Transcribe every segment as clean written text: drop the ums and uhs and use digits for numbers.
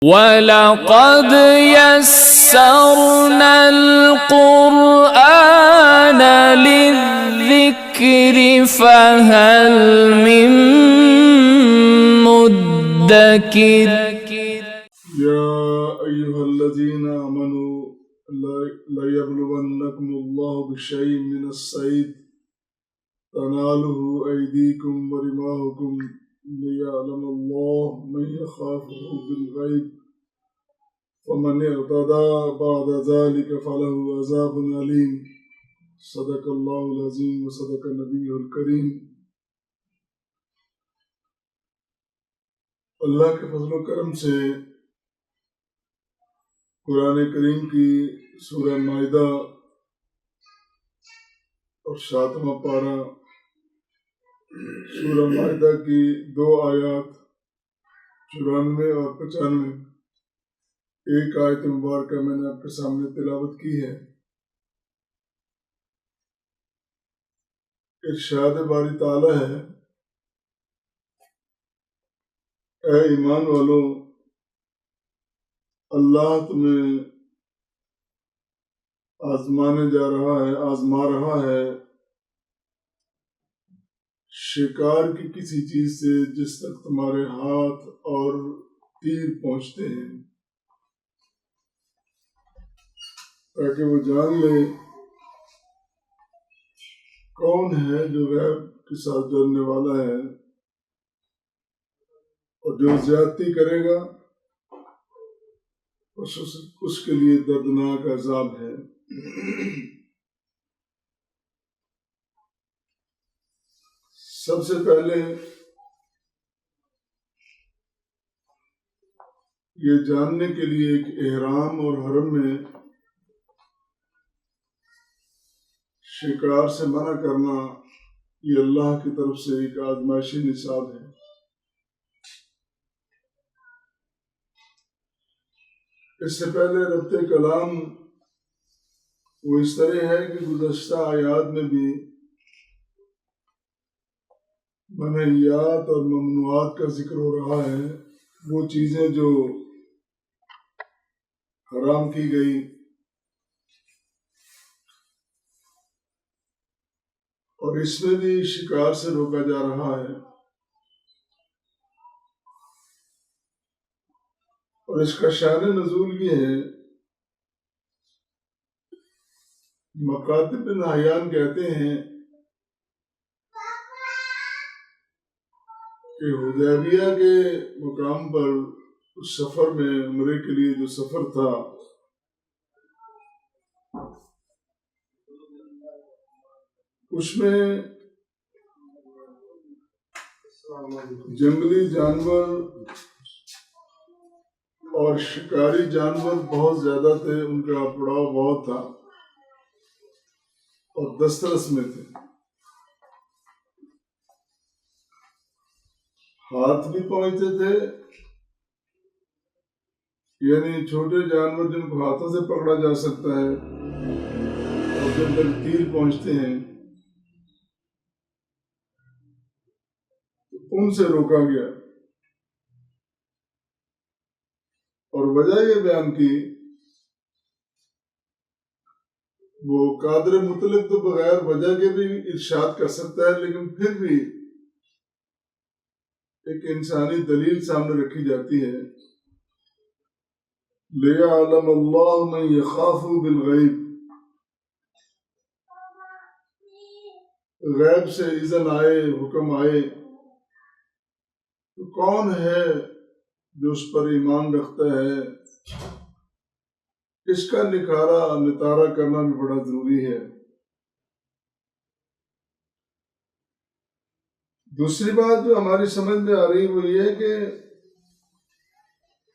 وَلَقَدْ يَسَّرْنَا الْقُرْآنَ لِلذِّكْرِ فَهَلْ مِن مُّدَّكِرٍ يا أيها الذين آمنوا ليبلونكم الله بشيء من الصيد تناله أيديكم ورماحكم ليعلم الله من يخافه بالغيب ومن اعتدى بعد ذلك فله عذاب أليم صدق الله العظيم وصدق نبيه الكريم۔ اللہ کے فضل و کرم سے قرآن کریم کی سورہ مائدہ اور 7واں پارہ سورہ مائدہ کی 2 آیات 94 اور 95، ایک آیت مبارکہ میں نے آپ کے سامنے تلاوت کی ہے۔ ارشاد باری تعالی ہے، اے ایمان والو، اللہ تمہیں آزما رہا ہے شکار کی کسی چیز سے جس تک تمہارے ہاتھ اور تیر پہنچتے ہیں، تاکہ وہ جان لے کون ہے جو غیب کے ساتھ جڑنے والا ہے، اور جو زیادتی کرے گا اس کے لیے دردناک عذاب ہے۔ سب سے پہلے یہ جاننے کے لیے کہ احرام اور حرم میں شکار سے منع کرنا یہ اللہ کی طرف سے ایک آزمائشی نصاب ہے۔ اس سے پہلے ربط کلام وہ اس طرح ہے کہ گزشتہ آیات میں بھی منہیات اور ممنوعات کا ذکر ہو رہا ہے، وہ چیزیں جو حرام کی گئی، اور اس میں بھی شکار سے روکا جا رہا ہے، اور اس کا شان نزول یہ ہے، مکاتب بن حیان کہتے ہیں کہ حدیبیہ کے مقام پر اس سفر میں عمرے کے لیے جو سفر تھا، اس میں جنگلی جانور اور شکاری جانور بہت زیادہ تھے، ان کا پڑاؤ بہت تھا اور دسترس میں تھے۔ ہاتھ بھی پہنچتے تھے، یعنی چھوٹے جانور جن کو ہاتھوں سے پکڑا جا سکتا ہے، اور جن تک تیر پہنچتے ہیں ان سے روکا گیا، اور وجہ یہ بیان کی، وہ قادر مطلق تو بغیر وجہ کے بھی ارشاد کر سکتا ہے، لیکن پھر بھی ایک انسانی دلیل سامنے رکھی جاتی ہے، لِيَعْلَمَ اللَّهُ مَن يَخَافُ بِالْغَيْبِ، غیب سے اذن آئے، حکم آئے تو کون ہے جو اس پر ایمان رکھتا ہے، اس کا نتارہ کرنا بھی بڑا ضروری ہے۔ دوسری بات جو ہماری سمجھ میں آ رہی وہ یہ ہے کہ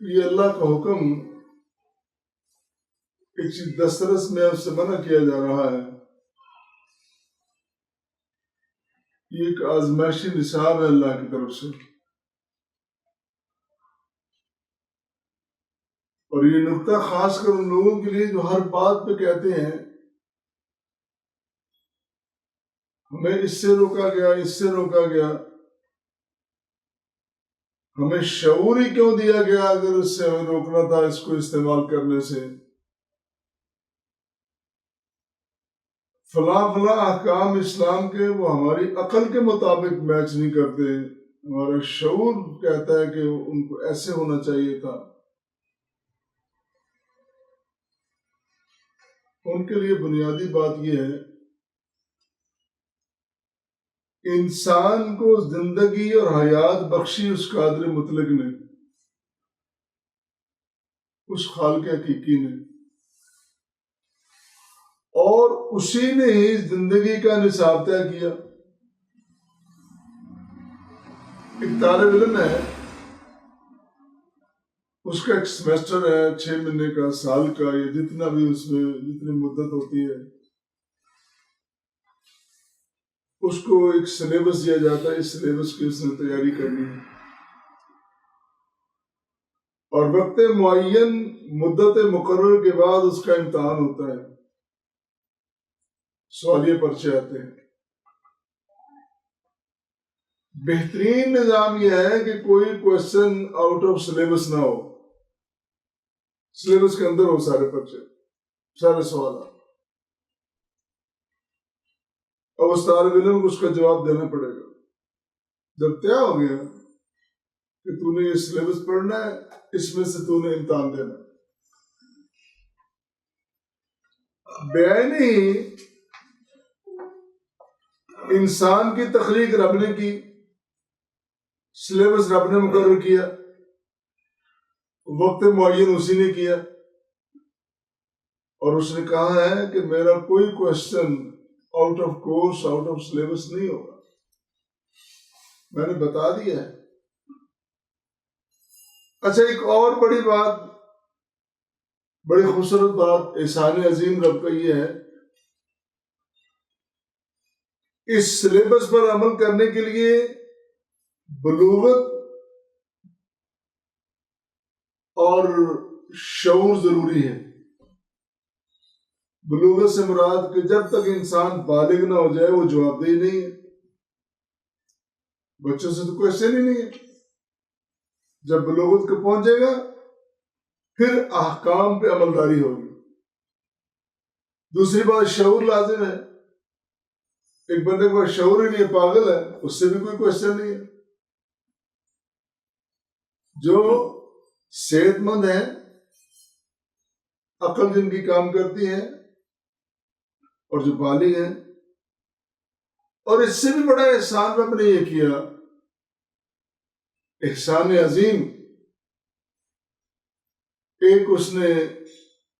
یہ اللہ کا حکم ایک چیز دسترس میں اس سے منع کیا جا رہا ہے، یہ ایک آزمائشی نصاب ہے اللہ کی طرف سے، اور یہ نقطہ خاص کر ان لوگوں کے لیے جو ہر بات پہ کہتے ہیں ہمیں اس سے روکا گیا، اس سے روکا گیا، ہمیں شعور ہی کیوں دیا گیا اگر اس سے ہمیں روکنا تھا اس کو استعمال کرنے سے؟ فلاں فلاں احکام اسلام کے وہ ہماری عقل کے مطابق میچ نہیں کرتے، ہمارا شعور کہتا ہے کہ ان کو ایسے ہونا چاہیے تھا۔ ان کے لیے بنیادی بات یہ ہے، انسان کو زندگی اور حیات بخشی اس قادر مطلق نے، اس خالق حقیقی نے، اور اسی نے ہی زندگی کا نصاب طے کیا۔ ایک طالب علم ہے، اس کا ایک سیمیسٹر ہے 6 مہینے کا، سال کا، یا جتنا بھی اس میں جتنی مدت ہوتی ہے، اس کو ایک سلیبس دیا جاتا ہے، اس سلیبس کی اس نے تیاری کرنی ہے، اور وقت معین مدت مقرر کے بعد اس کا امتحان ہوتا ہے، سوالیہ پرچے آتے ہیں۔ بہترین نظام یہ ہے کہ کوئی کوشچن آؤٹ آف سلیبس نہ ہو، سلیبس کے اندر ہو سارے پرچے، سارے سوالات، اب اس طالب علم کو اس کا جواب دینا پڑے گا۔ جب طے ہو گیا کہ تو نے یہ سلیبس پڑھنا ہے، اس میں سے تو نے امتحان دینا ہے، بیانی انسان کی تخلیق رب نے کی، سلیبس رب نے مقرر کیا، وقت معین اسی نے کیا، اور اس نے کہا ہے کہ میرا کوئی question out of course, out of syllabus نہیں ہوگا، میں نے بتا دیا ہے۔ اچھا، ایک اور بڑی بات، بڑی خوبصورت بات احسان عظیم رب کا یہ ہے، اس سلیبس پر عمل کرنے کے لیے بلوغت اور شعور ضروری ہے۔ بلوغت سے مراد کہ جب تک انسان بالغ نہ ہو جائے وہ جواب دہی نہیں ہے، بچوں سے تو کوشچن ہی نہیں ہے۔ جب بلوغت کو پہنچے گا پھر احکام پہ عملداری ہوگی۔ دوسری بات شعور لازم ہے، ایک بندے کو شعور ہی نہیں، پاگل ہے، اس سے بھی کوئی کوشچن نہیں ہے۔ جو صحت مند ہے، عقل جن کی کام کرتی ہے، اور جو بالغ ہیں، اور اس سے بھی بڑا احسان رب نے یہ کیا، احسان عظیم، ایک اس نے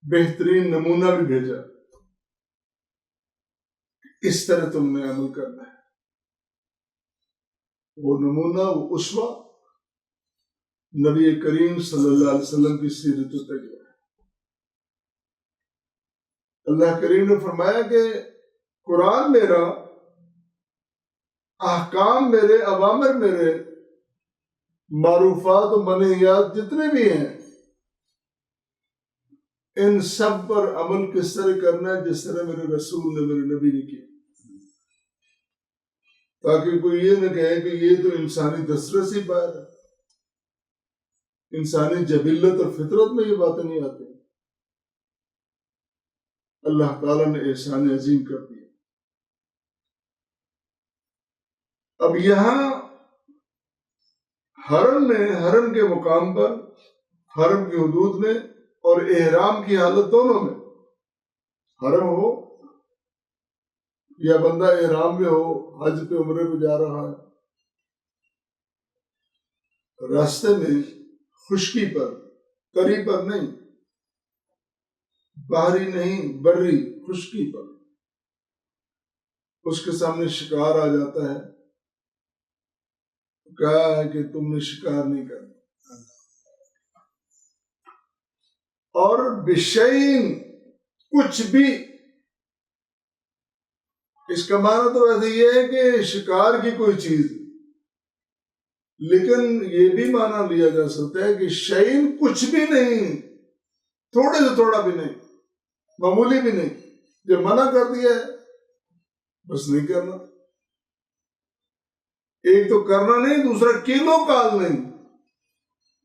بہترین نمونہ بھی بھیجا، اس طرح تم نے عمل کرنا ہے۔ وہ نمونہ، وہ اسوہ نبی کریم صلی اللہ علیہ وسلم کی سیرت و تجربہ ہے۔ اللہ کریم نے فرمایا کہ قرآن میرا، احکام میرے، اوامر میرے، معروفات و منہیات جتنے بھی ہیں، ان سب پر عمل کس طرح کرنا ہے جس طرح میرے رسول نے، میرے نبی نے کیا، تاکہ کوئی یہ نہ کہے کہ یہ تو انسانی دسترس ہی باہر ہے، انسانی جبلت اور فطرت میں یہ باتیں نہیں آتی۔ اللہ تعالیٰ نے احسان عظیم کر دیا۔ اب یہاں حرم میں، حرم کے مقام پر، حرم کی حدود میں اور احرام کی حالت دونوں میں، حرم ہو یا بندہ احرام میں ہو، حج پہ عمرے پہ جا رہا ہے، راستے میں خشکی پر، تری پر نہیں، باہری نہیں، بری خشکی پر، اس کے سامنے شکار آ جاتا ہے، کہا ہے کہ تم نے شکار نہیں کرنا، اور بشین، کچھ بھی، اس کا معنی تو ویسے یہ ہے کہ شکار کی کوئی چیز، لیکن یہ بھی معنی لیا جا سکتا ہے کہ شین کچھ بھی نہیں، تھوڑے سے تھوڑا بھی نہیں، معمولی بھی نہیں، جو منع کر دیا ہے بس نہیں کرنا۔ ایک تو کرنا نہیں، دوسرا کیلو کال نہیں،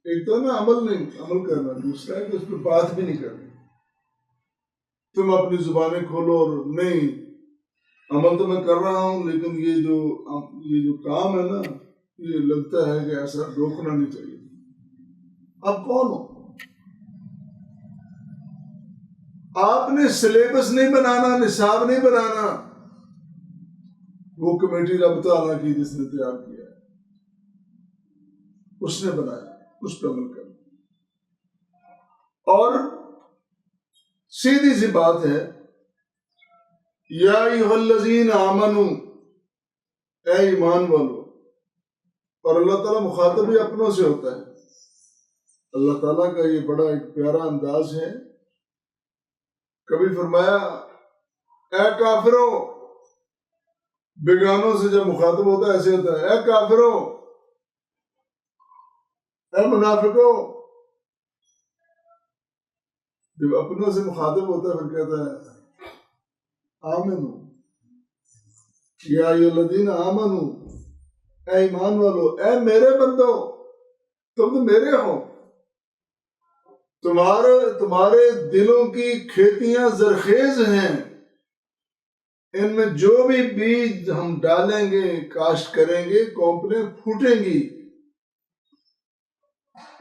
ایک تو نا عمل کرنا، دوسرا ہے کہ اس پہ بات بھی نہیں کرنی. تم اپنی زبانیں کھولو اور نہیں عمل تو میں کر رہا ہوں لیکن یہ جو کام ہے نا یہ لگتا ہے کہ ایسا روکنا نہیں چاہیے. آپ کون ہو؟ آپ نے سلیبس نہیں بنانا، نصاب نہیں بنانا، وہ کمیٹی رب تعالیٰ کی جس نے تیار کیا ہے اس نے بنایا، اس پہ عمل کرنا. اور سیدھی سی بات ہے، یا ایھا الذین آمنو، اے ایمان والو. اور اللہ تعالیٰ مخاطب بھی اپنوں سے ہوتا ہے. اللہ تعالیٰ کا یہ بڑا ایک پیارا انداز ہے. کبھی فرمایا اے کافرو، بیگانوں سے جب مخاطب ہوتا ہے ایسے ہوتا ہے، اے کافرو، اے منافقو. جب اپنوں سے مخاطب ہوتا ہے پھر کہتا ہے آمنو، یا ایھا الذین آمنو، اے ایمان والو، اے میرے بندو، تم تو میرے ہو. تمہارے دلوں کی کھیتیاں زرخیز ہیں، ان میں جو بھی بیج ہم ڈالیں گے، کاشت کریں گے، کونپلیں پھوٹیں گی،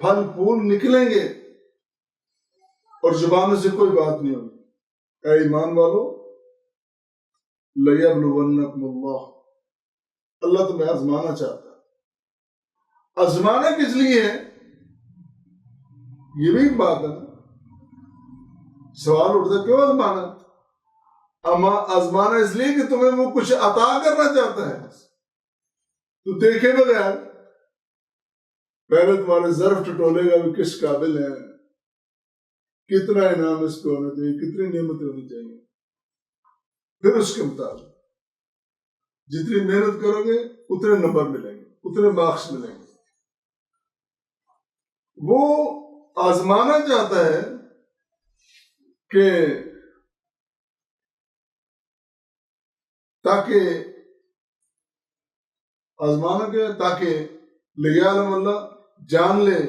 پھل پھول نکلیں گے، اور زبانوں سے کوئی بات نہیں ہوگی. اے ایمان والو، لَيَبْلُوَنَّكُمُ اللَّهُ، اللہ تمہیں آزمانا چاہتا ہے. آزمانا کس لیے ہے؟ یہ بھی ایک بات ہے نا. سوال اٹھتا کیوں آزمانا؟ آزمانا اس لیے کہ تمہیں وہ کچھ عطا کرنا چاہتا ہے. تو دیکھے بغیر پہلے تمہارے ظرف ٹٹولے گا بھی کس قابل ہے، کتنا انعام اس کو ہونا چاہیے، کتنی نعمتیں ہونی چاہیے. پھر اس کے مطابق جتنی محنت کرو گے اتنے نمبر ملیں گے، اتنے مارکس ملیں گے. وہ آزمانا چاہتا ہے کہ تاکہ آزمانا کیا ہے، تاکہ لیعلم اللہ، جان لے.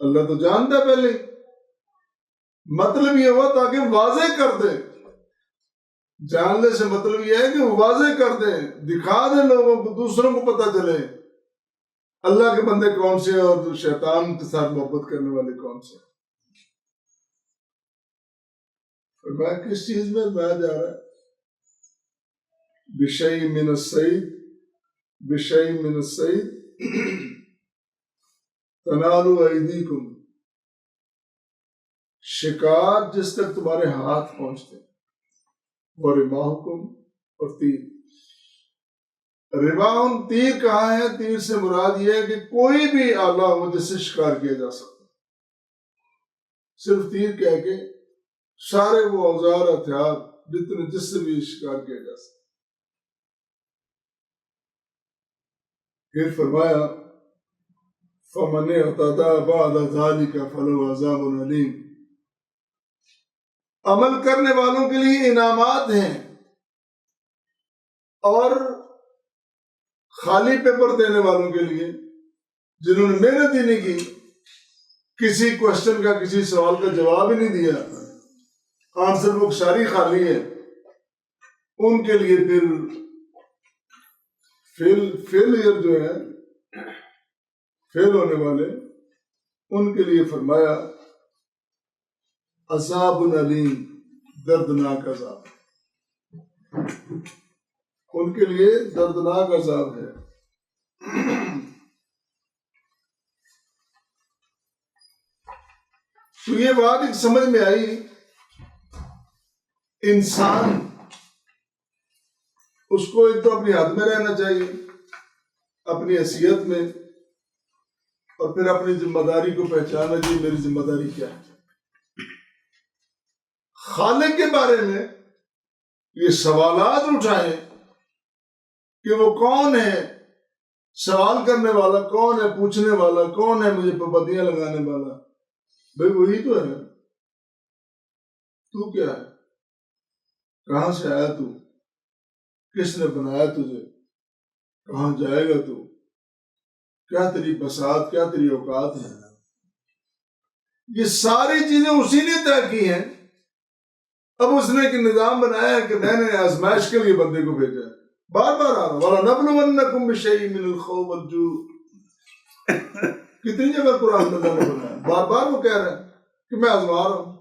اللہ تو جانتا ہے پہلے. مطلب یہ ہوا تاکہ واضح کر دے. جاننے سے مطلب یہ ہے کہ وہ واضح کر دیں، دکھا دیں لوگوں کو، دوسروں کو پتہ چلے اللہ کے بندے کون سے اور شیطان کے ساتھ محبت کرنے والے کون سے. اور میں کس چیز میں جا رہا ہے؟ بِشَيْءٍ مِّنَ الصَّيْدِ، بِشَيْءٍ مِّنَ الصَّيْدِ تَنَالُ أَيْدِيكُمْ، شکار جس تک تمہارے ہاتھ پہنچتے، وَرِمَاحُكُمْ، اور تیر. رماح، تیر کہاں ہے؟ تیر سے مراد یہ ہے کہ کوئی بھی آلہ ہو جس سے شکار کیا جا سکتا. صرف تیر کہہ کے سارے وہ اوزار ہتھیار جس سے بھی شکار کیا جا سکتا. پھر فرمایا فَمَنِ اعْتَدَىٰ بَعْدَ ذَلِكَ فَلَهُ عَذَابٌ أَلِيمٌ. عمل کرنے والوں کے لیے انعامات ہیں، اور خالی پیپر دینے والوں کے لیے جنہوں نے محنت ہی نہیں کی، کسی کوشچن کا، کسی سوال کا جواب ہی نہیں دیا، آنسر بک ساری خالی ہے، ان کے لیے پھر فیلئر جو ہے، فیل ہونے والے، ان کے لیے فرمایا عذاب علیم، دردناک عذاب. ان کے لیے دردناک عذاب ہے. تو یہ بات ایک سمجھ میں آئی، انسان اس کو ایک تو اپنی حد میں رہنا چاہیے، اپنی حیثیت میں، اور پھر اپنی ذمہ داری کو پہچانا چاہیے، میری ذمہ داری کیا ہے. خالق کے بارے میں یہ سوالات اٹھائیں کہ وہ کون ہے، سوال کرنے والا کون ہے، پوچھنے والا کون ہے، مجھے پابندیاں لگانے والا. بھئی وہی تو ہے. تو کیا ہے؟ کہاں سے آیا تو؟ کس نے بنایا تجھے؟ کہاں جائے گا تو؟ کیا تیری بساط، کیا تیری اوقات ہے. یہ ساری چیزیں اسی نے طے کی ہیں. اب اس نے ایک نظام بنایا ہے کہ میں نے آزمائش کے لیے بندے کو بھیجا ہے. بار بار آ رہا وَلَنَبْلُوَنَّكُمْ بِشَيْءٍ مِّنَ الْخَوْفِ وَالْجُوعِ. کتنی جگہ قرآن میں اللہ نے بنایا، بار بار وہ کہہ رہا ہے کہ میں آزما رہا ہوں.